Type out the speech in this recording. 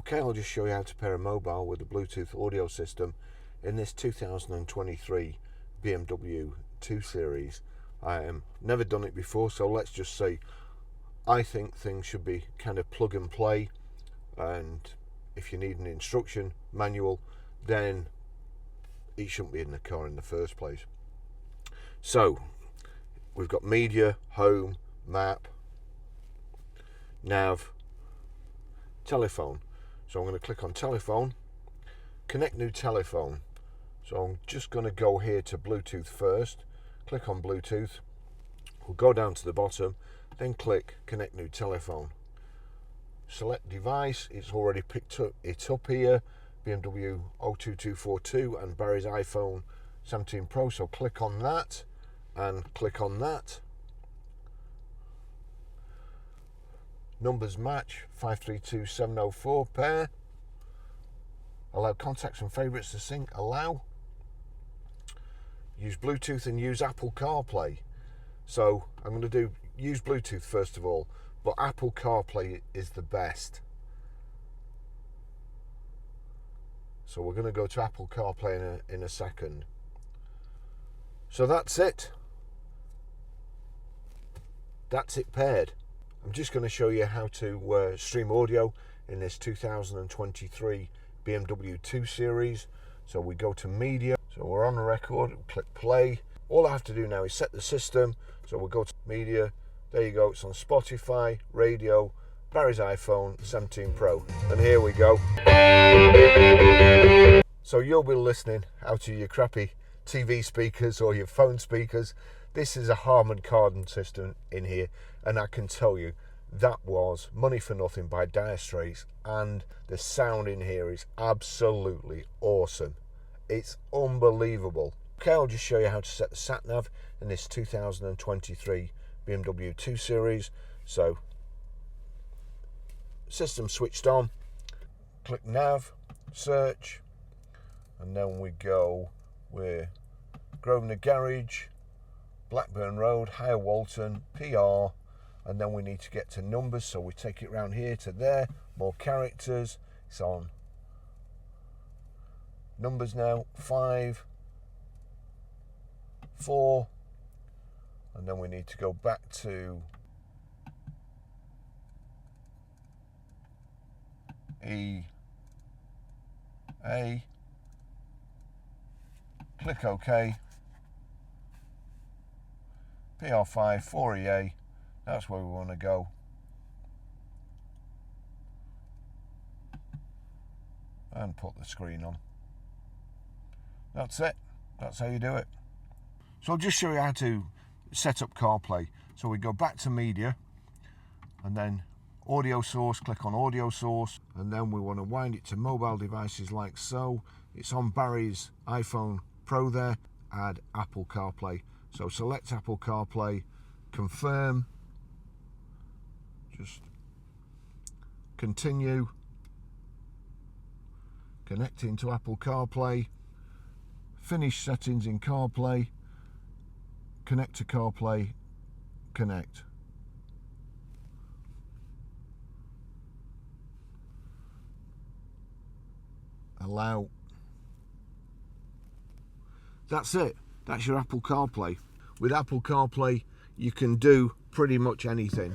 Okay, I'll just show you how to pair a mobile with a Bluetooth audio system in this 2023 BMW 2 Series. I have never done it before, so let's just say I think things should be kind of plug and play, and if you need an instruction manual, then it shouldn't be in the car in the first place. So we've got media, home, map, nav, telephone. So I'm going to click on telephone, connect new telephone. So I'm just going to go here to Bluetooth first, click on Bluetooth, we'll go down to the bottom, then click connect new telephone. Select device, it's already picked it up here, BMW 02242 and Barry's iPhone 17 Pro, so click on that and click on that. Numbers match 532704 pair. Allow contacts and favourites to sync. Allow. Use Bluetooth and use Apple CarPlay. So I'm going to use Bluetooth first of all, but Apple CarPlay is the best. So we're going to go to Apple CarPlay in a second. So that's it. That's it paired. I'm just going to show you how to stream audio in this 2023 BMW 2 Series. So we go to media, so we're on the record, click play. All I have to do now is set the system, so we'll go to media, there you go, it's on Spotify, radio, Barry's iPhone 17 Pro, and here we go. So you'll be listening out of your crappy TV speakers or your phone speakers. This is a Harman Kardon system in here, and I can tell you that was money for nothing by Dire Straits, and the sound in here is absolutely awesome. It's unbelievable. Okay, I'll just show you how to set the sat nav in this 2023 BMW 2 Series. So system switched on, click nav, search, and then we go, we're Grosvenor Garage, Blackburn Road, Higher Walton, PR, and then we need to get to numbers, so we take it round here to there, more characters, it's on numbers now, 5, 4, and then we need to go back to E, A, click OK, PR5, 4EA, that's where we want to go. And put the screen on. That's it. That's how you do it. So I'll just show you how to set up CarPlay. So we go back to media, and then audio source, click on audio source, and then we want to wind it to mobile devices like so. It's on Barry's iPhone Pro there, add Apple CarPlay. So select Apple CarPlay, confirm, just continue, connecting to Apple CarPlay, finish settings in CarPlay, connect to CarPlay, connect. Allow. That's it. That's your Apple CarPlay. With Apple CarPlay, you can do pretty much anything.